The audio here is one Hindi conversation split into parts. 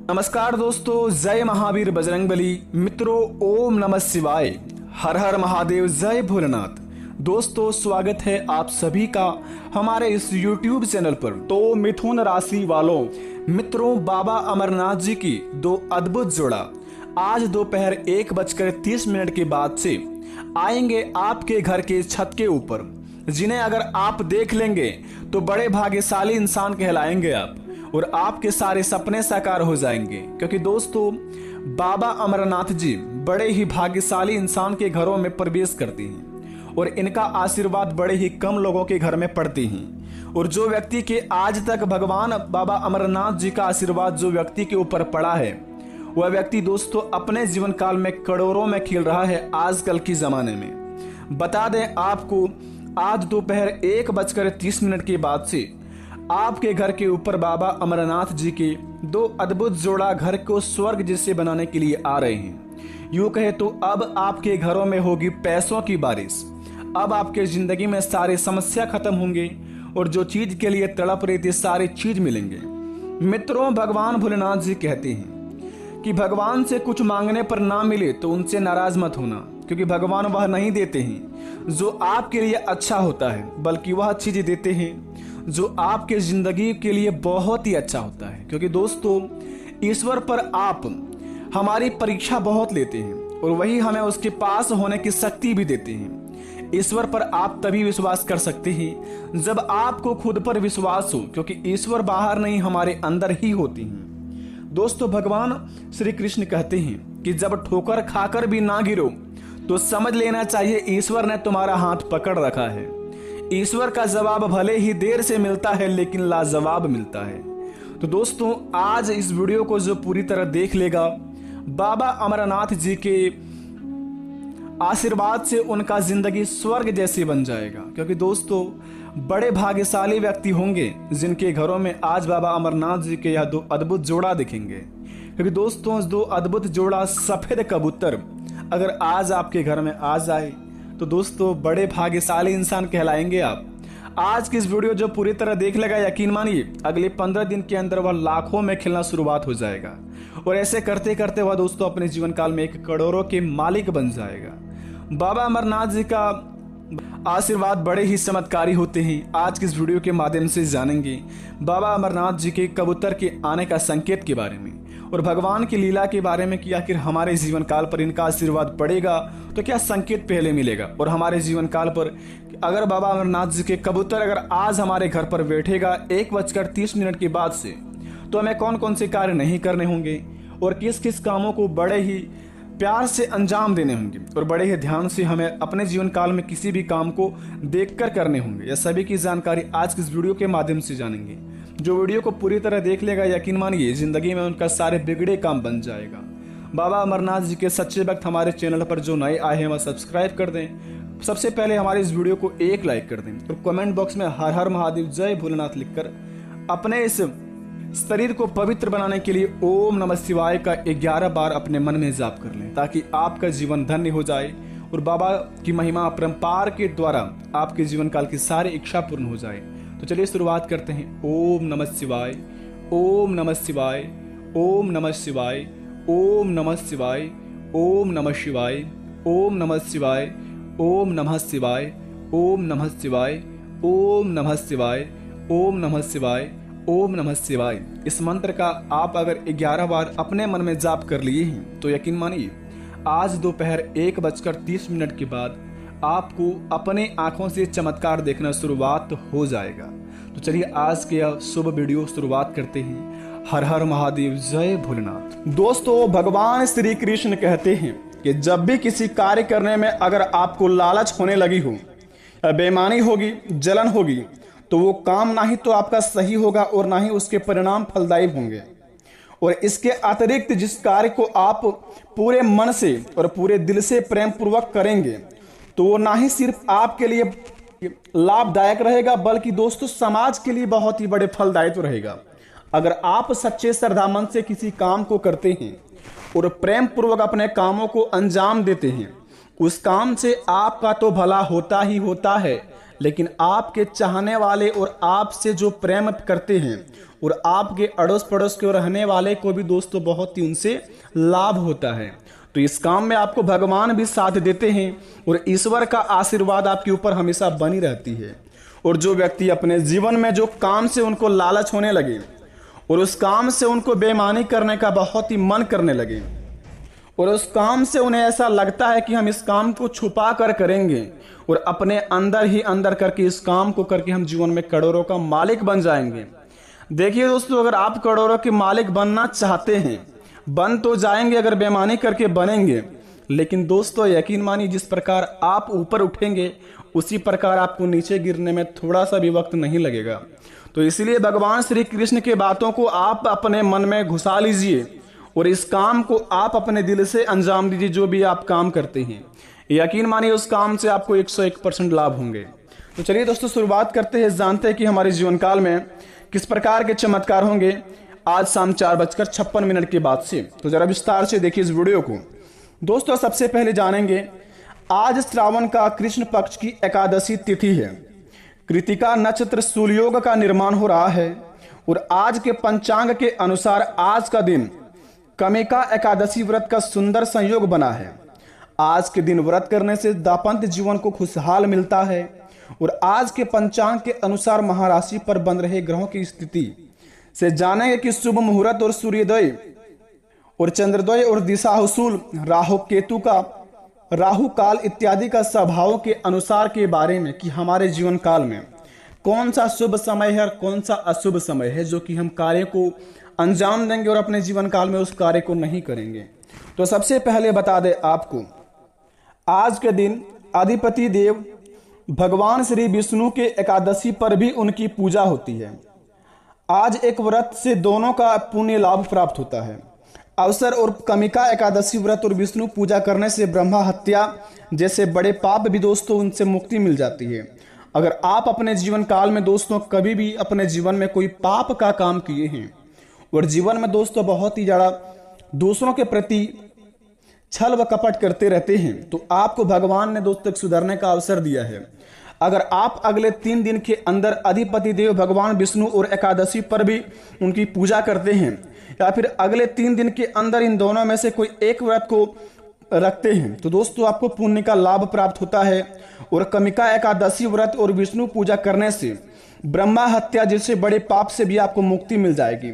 नमस्कार दोस्तों, जय महावीर बजरंगबली। मित्रों, ओम नमः शिवाय, हर हर महादेव, जय भोलेनाथ। दोस्तों, स्वागत है आप सभी का हमारे इस YouTube चैनल पर। तो मिथुन राशि वालों, मित्रों, बाबा अमरनाथ जी की दो अद्भुत जोड़ा आज दोपहर 1:30 के बाद से आएंगे आपके घर के छत के ऊपर, जिन्हें अगर आप देख लेंगे तो बड़े भाग्यशाली इंसान कहलाएंगे आप, और आपके सारे सपने साकार हो जाएंगे। क्योंकि दोस्तों, बाबा अमरनाथ जी बड़े ही भाग्यशाली इंसान के घरों में प्रवेश करते हैं और इनका आशीर्वाद बड़े ही कम लोगों के घर में पड़ते हैं। और जो व्यक्ति के आज तक भगवान बाबा अमरनाथ जी का आशीर्वाद जो व्यक्ति के ऊपर पड़ा है, वह व्यक्ति दोस्तों अपने जीवन काल में करोड़ों में खेल रहा है आजकल के जमाने में। बता दें आपको, आज दोपहर 1:30 के बाद से आपके घर के ऊपर बाबा अमरनाथ जी के दो अद्भुत जोड़ा घर को स्वर्ग जैसे बनाने के लिए आ रहे हैं। यूं कहे तो अब आपके घरों में होगी पैसों की बारिश। अब आपके जिंदगी में सारी समस्या खत्म होंगे और जो चीज के लिए तड़प रही थी सारी चीज मिलेंगे। मित्रों, भगवान भोलेनाथ जी कहते हैं कि भगवान से कुछ मांगने पर ना मिले तो उनसे नाराज मत होना, क्योंकि भगवान वह नहीं देते हैं जो आपके लिए अच्छा होता है, बल्कि वह चीज देते हैं जो आपके जिंदगी के लिए बहुत ही अच्छा होता है। क्योंकि दोस्तों, ईश्वर पर आप हमारी परीक्षा बहुत लेते हैं और वही हमें उसके पास होने की शक्ति भी देते हैं। ईश्वर पर आप तभी विश्वास कर सकते हैं जब आपको खुद पर विश्वास हो, क्योंकि ईश्वर बाहर नहीं हमारे अंदर ही होती हैं। दोस्तों, भगवान श्री कृष्ण कहते हैं कि जब ठोकर खाकर भी ना गिरो तो समझ लेना चाहिए ईश्वर ने तुम्हारा हाथ पकड़ रखा है। ईश्वर का जवाब भले ही देर से मिलता है, लेकिन लाजवाब मिलता है। तो दोस्तों, आज इस वीडियो को जो पूरी तरह देख लेगा, बाबा अमरनाथ जी के आशीर्वाद से उनका जिंदगी स्वर्ग जैसी बन जाएगा। क्योंकि दोस्तों, बड़े भाग्यशाली व्यक्ति होंगे जिनके घरों में आज बाबा अमरनाथ जी के यह दो अद्भुत जोड़ा दिखेंगे। क्योंकि दोस्तों, दो अद्भुत जोड़ा सफेद कबूतर अगर आज आपके घर में आ जाए तो दोस्तों बड़े भाग्यशाली इंसान कहलाएंगे आप। आज की इस वीडियो जो पूरी तरह देख लेगा, यकीन मानिए अगले 15 दिन के अंदर वह लाखों में खेलना शुरुआत हो जाएगा और ऐसे करते करते वह दोस्तों अपने जीवन काल में एक करोड़ों के मालिक बन जाएगा। बाबा अमरनाथ जी का आशीर्वाद बड़े ही चमत्कारी होते हैं। आज की इस वीडियो के माध्यम से जानेंगे बाबा अमरनाथ जी के कबूतर के आने का संकेत के बारे में और भगवान की लीला के बारे में कि आखिर हमारे जीवन काल पर इनका आशीर्वाद पड़ेगा तो क्या संकेत पहले मिलेगा, और हमारे जीवन काल पर अगर बाबा अमरनाथ जी के कबूतर अगर आज हमारे घर पर बैठेगा 1:30 के बाद से, तो हमें कौन कौन से कार्य नहीं करने होंगे और किस किस कामों को बड़े ही प्यार से अंजाम देने होंगे और बड़े ही ध्यान से हमें अपने जीवन काल में किसी भी काम को देखकर करने होंगे। यह सभी की जानकारी आज की इस वीडियो के माध्यम से जानेंगे। जो वीडियो को पूरी तरह देख लेगा, यकीन मानिए जिंदगी में उनका सारे बिगड़े काम बन जाएगा। बाबा अमरनाथ जी के सच्चे भक्त हमारे चैनल पर जो नए आए हैं वह सब्सक्राइब कर दें। सबसे पहले हमारे इस वीडियो को एक लाइक कर दें और कमेंट बॉक्स में हर हर महादेव जय भोलेनाथ लिखकर अपने इस शरीर को पवित्र बनाने के लिए ओम नमः शिवाय का 11 बार अपने मन में जाप कर लें, ताकि आपका जीवन धन्य हो जाए और बाबा की महिमा अपरंपार के द्वारा आपके जीवन काल की सारी इच्छा पूर्ण हो जाए। तो चलिए शुरुआत करते हैं। ओम नमः शिवाय, ओम नमः शिवाय, ओम नमः शिवाय, ओम नमः शिवाय, ओम नमः शिवाय, ओम नमः शिवाय, ओम नमः शिवाय, ओम नमः शिवाय, ओम नमः शिवाय, ओम नमः शिवाय, ओम नमः शिवाय। इस मंत्र का आप अगर 11 बार अपने मन में जाप कर लिए हैं तो यकीन मानिए आज दोपहर 1:30 के बाद आपको अपने आंखों से चमत्कार देखना शुरुआत हो जाएगा। तो चलिए आज के यह शुभ वीडियो शुरुआत करते हैं। हर हर महादेव, जय भोलेनाथ। दोस्तों, भगवान श्री कृष्ण कहते हैं कि जब भी किसी कार्य करने में अगर आपको लालच होने लगी हो, बेईमानी होगी, जलन होगी, तो वो काम ना ही तो आपका सही होगा और ना ही उसके परिणाम फलदायी होंगे। और इसके अतिरिक्त जिस कार्य को आप पूरे मन से और पूरे दिल से प्रेम पूर्वक करेंगे तो वो ना ही सिर्फ आपके लिए लाभदायक रहेगा, बल्कि दोस्तों समाज के लिए बहुत ही बड़े फलदायक रहेगा। अगर आप सच्चे श्रद्धा मन से किसी काम को करते हैं और प्रेम पूर्वक अपने कामों को अंजाम देते हैं, उस काम से आपका तो भला होता ही होता है, लेकिन आपके चाहने वाले और आपसे जो प्रेम करते हैं और आपके अड़ोस पड़ोस के रहने वाले को भी दोस्तों बहुत ही उनसे लाभ होता है। तो इस काम में आपको भगवान भी साथ देते हैं और ईश्वर का आशीर्वाद आपके ऊपर हमेशा बनी रहती है। और जो व्यक्ति अपने जीवन में जो काम से उनको लालच होने लगे और उस काम से उनको बेईमानी करने का बहुत ही मन करने लगे और उस काम से उन्हें ऐसा लगता है कि हम इस काम को छुपा कर करेंगे और अपने अंदर ही अंदर करके इस काम को करके हम जीवन में करोड़ों का मालिक बन जाएंगे। देखिए दोस्तों, अगर आप करोड़ों के मालिक बनना चाहते हैं, बन तो जाएंगे अगर बेईमानी करके बनेंगे, लेकिन दोस्तों यकीन मानिए जिस प्रकार आप ऊपर उठेंगे उसी प्रकार आपको नीचे गिरने में थोड़ा सा भी वक्त नहीं लगेगा। तो इसलिए भगवान श्री कृष्ण के बातों को आप अपने मन में घुसा लीजिए और इस काम को आप अपने दिल से अंजाम दीजिए। जो भी आप काम करते हैं यकीन मानिए उस काम से आपको 101% लाभ होंगे। तो चलिए दोस्तों शुरुआत करते हैं, जानते हैं कि हमारे जीवन काल में किस प्रकार के चमत्कार होंगे आज शाम 4:56 के बाद से। तो जरा विस्तार से देखिए इस वीडियो को। दोस्तों सबसे पहले जानेंगे, आज श्रावण का कृष्ण पक्ष की एकादशी तिथि है। कृतिका नक्षत्र सूर्योग का निर्माण हो रहा है और आज के पंचांग के अनुसार आज का दिन कमिका एकादशी व्रत का सुंदर संयोग बना है। आज के दिन व्रत करने से दांपत्य जीवन को खुशहाल मिलता है और आज के पंचांग के अनुसार महाराशि पर बन रहे ग्रहों की स्थिति से जानेंगे कि शुभ मुहूर्त और सूर्योदय और चंद्रोदय और दिशाहुसूल राहु काल इत्यादि का स्वभाव के अनुसार के बारे में कि हमारे जीवन काल में कौन सा शुभ समय है और कौन सा अशुभ समय है जो कि हम कार्य को अंजाम देंगे और अपने जीवन काल में उस कार्य को नहीं करेंगे। तो सबसे पहले बता दें आपको, आज के दिन अधिपति देव भगवान श्री विष्णु के एकादशी पर भी उनकी पूजा होती है। आज एक व्रत से दोनों का पुण्य लाभ प्राप्त होता है। अवसर और कमिका एकादशी व्रत और विष्णु पूजा करने से ब्रह्मा हत्या जैसे बड़े पाप भी दोस्तों उनसे मुक्ति मिल जाती है। अगर आप अपने जीवन काल में दोस्तों कभी भी अपने जीवन में कोई पाप का काम किए हैं और जीवन में दोस्तों बहुत ही ज़्यादा दूसरों के प्रति छल व कपट करते रहते हैं, तो आपको भगवान ने दोस्तों सुधरने का अवसर दिया है। अगर आप अगले 3 दिन के अंदर अधिपति देव भगवान विष्णु और एकादशी पर भी उनकी पूजा करते हैं या फिर अगले 3 दिन के अंदर इन दोनों में से कोई एक व्रत को रखते हैं, तो दोस्तों आपको पुण्य का लाभ प्राप्त होता है। और कमिका एकादशी व्रत और विष्णु पूजा करने से ब्रह्मा हत्या जैसे बड़े पाप से भी आपको मुक्ति मिल जाएगी।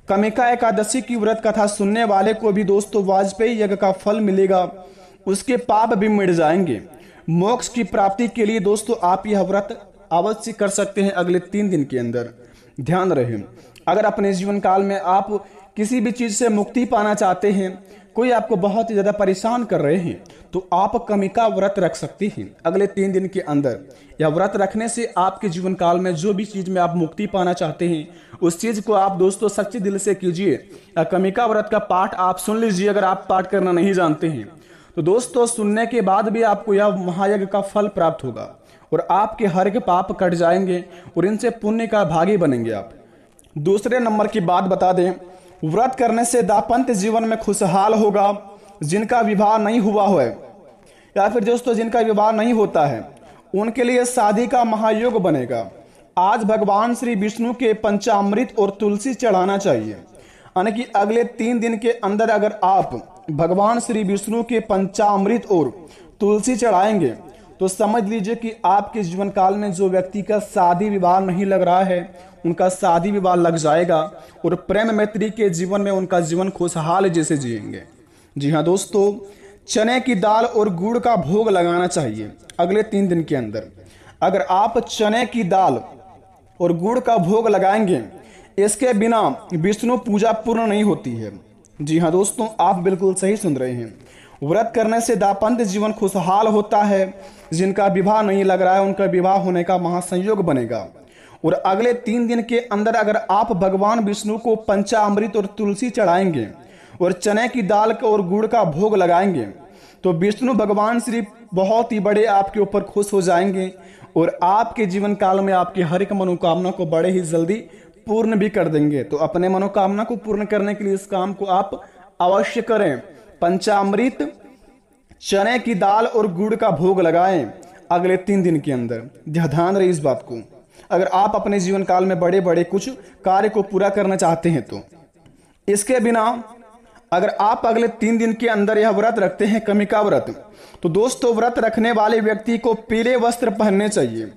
कमिका एकादशी की व्रत कथा सुनने वाले को भी दोस्तों वाजपेयी यज्ञ का फल मिलेगा, उसके पाप भी मिट जाएंगे। मोक्ष की प्राप्ति के लिए दोस्तों आप यह व्रत अवश्य कर सकते हैं अगले 3 दिन के अंदर। ध्यान रहे, अगर अपने जीवन काल में आप किसी भी चीज से मुक्ति पाना चाहते हैं, कोई आपको बहुत ही ज्यादा परेशान कर रहे हैं, तो आप कमिका व्रत रख सकते हैं अगले 3 दिन के अंदर। यह व्रत रखने से आपके जीवन काल में जो भी चीज में आप मुक्ति पाना चाहते हैं उस चीज को आप दोस्तों सच्चे दिल से कीजिए। या कमिका व्रत का पाठ आप सुन लीजिए अगर आप पाठ करना नहीं जानते हैं, तो दोस्तों सुनने के बाद भी आपको यह महायज्ञ का फल प्राप्त होगा और आपके हर के पाप कट जाएंगे और इनसे पुण्य का भागी बनेंगे आप। दूसरे नंबर की बात बता दें, व्रत करने से दांपत्य जीवन में खुशहाल होगा। जिनका विवाह नहीं हुआ है या फिर दोस्तों जिनका विवाह नहीं होता है उनके लिए शादी का महायोग बनेगा। आज भगवान श्री विष्णु के पंचामृत और तुलसी चढ़ाना चाहिए, यानी कि अगले 3 दिन के अंदर अगर आप भगवान श्री विष्णु के पंचामृत और तुलसी चढ़ाएंगे तो समझ लीजिए कि आपके जीवन काल में जो व्यक्ति का शादी विवाह नहीं लग रहा है उनका शादी विवाह लग जाएगा और प्रेम मैत्री के जीवन में उनका जीवन खुशहाल जैसे जिएंगे। जी हाँ दोस्तों, चने की दाल और गुड़ का भोग लगाना चाहिए अगले 3 दिन के अंदर। अगर आप चने की दाल और गुड़ का भोग लगाएंगे, इसके बिना विष्णु पूजा पूर्ण नहीं होती है। जी हाँ दोस्तों, आप बिल्कुल सही सुन रहे हैं। व्रत करने से दांपत्य जीवन खुशहाल होता है। जिनका विवाह नहीं लग रहा है उनका विवाह होने का महासंयोग बनेगा। और अगले 3 दिन के अंदर अगर आप भगवान विष्णु को पंचामृत और तुलसी चढ़ाएंगे और चने की दाल और गुड़ का भोग लगाएंगे तो विष्णु भगवान श्री बहुत ही बड़े आपके ऊपर खुश हो जाएंगे और आपके जीवन काल में आपकी हर एक मनोकामना को बड़े ही जल्दी पूर्ण भी कर देंगे। तो अपने मनोकामना को पूर्ण करने के लिए इस काम को आप अवश्य करें। पंचामृत, चने की दाल और गुड़ का भोग लगाएं। अगले 3 दिन के अंदर। ध्यान रहे इस बात को। अगर आप अपने जीवन काल में बड़े बड़े कुछ कार्य को पूरा करना चाहते हैं तो इसके बिना अगर आप अगले 3 दिन के अंदर यह व्रत रखते हैं, कमिका व्रत, तो दोस्तों व्रत रखने वाले व्यक्ति को पीले वस्त्र पहनने चाहिए।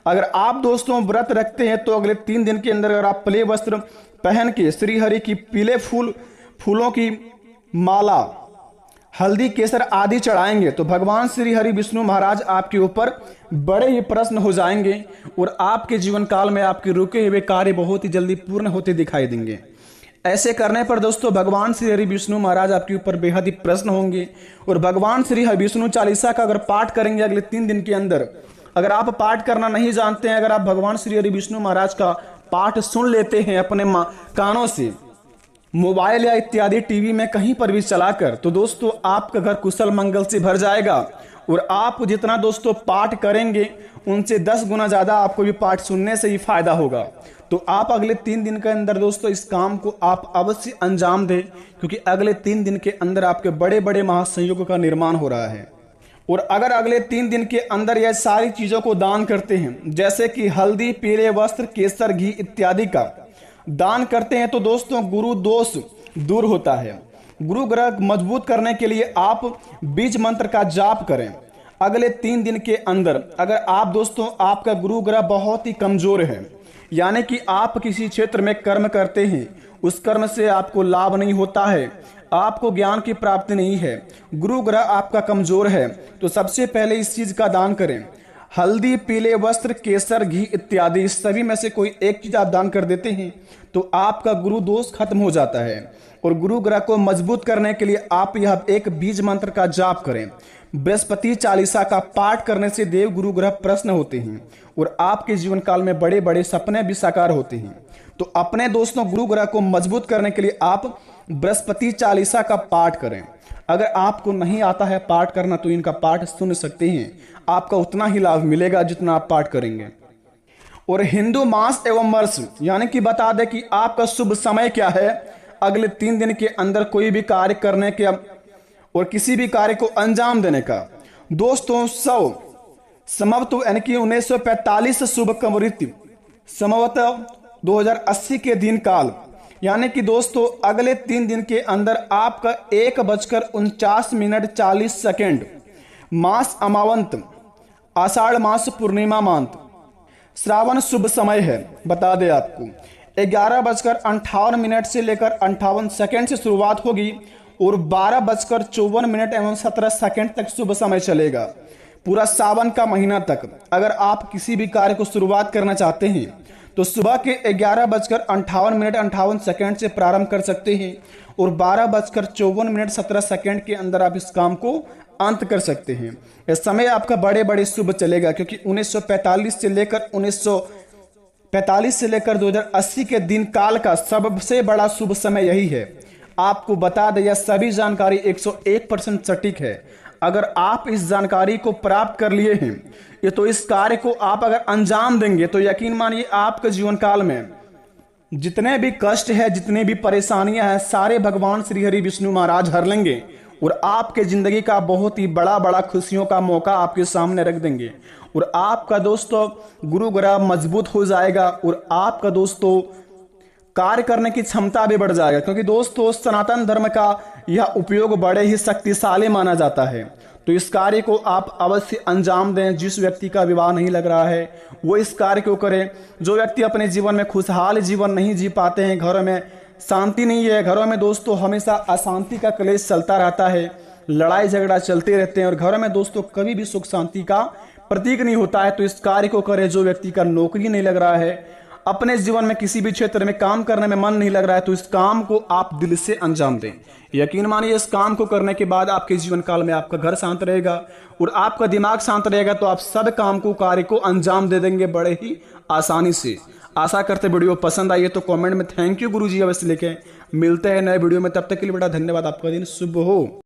अगर आप दोस्तों व्रत रखते हैं तो अगले 3 दिन के अंदर अगर आप पीले वस्त्र पहन के श्री हरि की पीले फूलों की माला, हल्दी, केसर आदि चढ़ाएंगे तो भगवान श्री हरि विष्णु महाराज आपके ऊपर बड़े ही प्रसन्न हो जाएंगे और आपके जीवन काल में आपके रुके हुए कार्य बहुत ही जल्दी पूर्ण होते दिखाई देंगे। ऐसे करने पर दोस्तों भगवान श्री हरि विष्णु महाराज आपके ऊपर बेहद ही प्रसन्न होंगे और भगवान श्री हरि विष्णु चालीसा का अगर पाठ करेंगे अगले 3 दिन के अंदर, अगर आप पाठ करना नहीं जानते हैं, अगर आप भगवान श्री हरि विष्णु महाराज का पाठ सुन लेते हैं अपने कानों से, मोबाइल या इत्यादि टीवी में कहीं पर भी चलाकर, तो दोस्तों आपका घर कुशल मंगल से भर जाएगा और आप जितना दोस्तों पाठ करेंगे उनसे 10 गुना ज्यादा आपको भी पाठ सुनने से ही फायदा होगा। तो आप अगले 3 दिन के अंदर दोस्तों इस काम को आप अवश्य अंजाम दें, क्योंकि अगले 3 दिन के अंदर आपके बड़े बड़े महासंयोगों का निर्माण हो रहा है। और अगर अगले 3 दिन के अंदर यह सारी चीजों को दान करते हैं, जैसे कि हल्दी, पीले वस्त्र, केसर, घी इत्यादि का दान करते हैं, तो दोस्तों गुरु दोष दूर होता है। गुरु ग्रह मजबूत करने के लिए आप बीज मंत्र का जाप करें। अगले 3 दिन के अंदर अगर आप दोस्तों आपका गुरु ग्रह बहुत ही कमजोर है, यानी कि आप किसी क्षेत्र में कर्म करते हैं, उस कर्म से आपको लाभ नहीं होता है, आपको ज्ञान की प्राप्ति नहीं है, गुरु ग्रह आपका कमजोर है, तो सबसे पहले इस चीज का दान करें। हल्दी, पीले वस्त्र, केसर, घी इत्यादि इस सभी में से कोई एक चीज आप दान कर देते हैं तो आपका गुरु दोष खत्म हो जाता है। और गुरु ग्रह को मजबूत करने के लिए आप यह एक बीज मंत्र का जाप करें। बृहस्पति चालीसा का पाठ करने से देव गुरु ग्रह प्रसन्न होते हैं और आपके जीवन काल में बड़े बड़े सपने भी साकार होते हैं। तो अपने दोस्तों गुरु ग्रह को मजबूत करने के लिए आप बृहस्पति चालीसा का पाठ करें। अगर आपको नहीं आता है पाठ करना तो इनका पाठ सुन सकते हैं, आपका उतना ही लाभ मिलेगा जितना आप पाठ करेंगे। और हिंदू मास एवं वर्ष यानी कि बता दें कि आपका शुभ समय क्या है अगले 3 दिन के अंदर कोई भी कार्य करने के और किसी भी कार्य को अंजाम देने का। दोस्तों संभवतः यानी कि 1945 शुभ कमृति संभवतः 2080 के दिन काल, यानी कि दोस्तों अगले 3 दिन के अंदर आपका 1:49:40 मास अमावंत, आषाढ़ मास पूर्णिमा मांत, श्रावण शुभ समय है। बता दें आपको 11:58 से लेकर 58 से शुरुआत होगी और 12:54 तक शुभ समय चलेगा, पूरा सावन का महीना तक। अगर आप किसी भी कार्य को शुरुआत करना चाहते हैं तो सुबह के 11:58 से प्रारंभ कर सकते हैं और 12:54 के अंदर आप इस काम को अंत कर सकते हैं। यह समय आपका बड़े बड़े शुभ चलेगा, क्योंकि 1945 से लेकर 2080 के दिन काल का सबसे बड़ा शुभ समय यही है। आपको बता दें यह सभी जानकारी 101% सटीक है। अगर आप इस जानकारी को प्राप्त कर लिए हैं ये तो इस कार्य को आप अगर अंजाम देंगे तो यकीन मानिए आपके जीवन काल में जितने भी कष्ट है, जितने भी परेशानियां हैं, सारे भगवान श्री हरि विष्णु महाराज हर लेंगे और आपके जिंदगी का बहुत ही बड़ा खुशियों का मौका आपके सामने रख देंगे और आपका दोस्तों गुरु ग्रह मजबूत हो जाएगा और आपका दोस्तों कार्य करने की क्षमता भी बढ़ जाएगा, क्योंकि दोस्तों सनातन धर्म का यह उपयोग बड़े ही शक्तिशाली माना जाता है। तो इस कार्य को आप अवश्य अंजाम दें। जिस व्यक्ति का विवाह नहीं लग रहा है वो इस कार्य को करें। जो व्यक्ति अपने जीवन में खुशहाल जीवन नहीं जी पाते हैं, घरों में शांति नहीं है, घरों में दोस्तों हमेशा अशांति का क्लेश चलता रहता है, लड़ाई झगड़ा चलते रहते हैं और घरों में दोस्तों कभी भी सुख शांति का प्रतीक नहीं होता है, तो इस कार्य को करें। जो व्यक्ति का नौकरी नहीं लग रहा है, अपने जीवन में किसी भी क्षेत्र में काम करने में मन नहीं लग रहा है, तो इस काम को आप दिल से अंजाम दें। यकीन मानिए इस काम को करने के बाद आपके जीवन काल में आपका घर शांत रहेगा और आपका दिमाग शांत रहेगा, तो आप सब काम को कार्य को अंजाम दे देंगे बड़े ही आसानी से। आशा करते वीडियो पसंद आई है तो कमेंट में थैंक यू गुरुजी अवश्य लिखें। मिलते हैं नए वीडियो में, तब तक के लिए बेटा धन्यवाद। आपका दिन शुभ हो।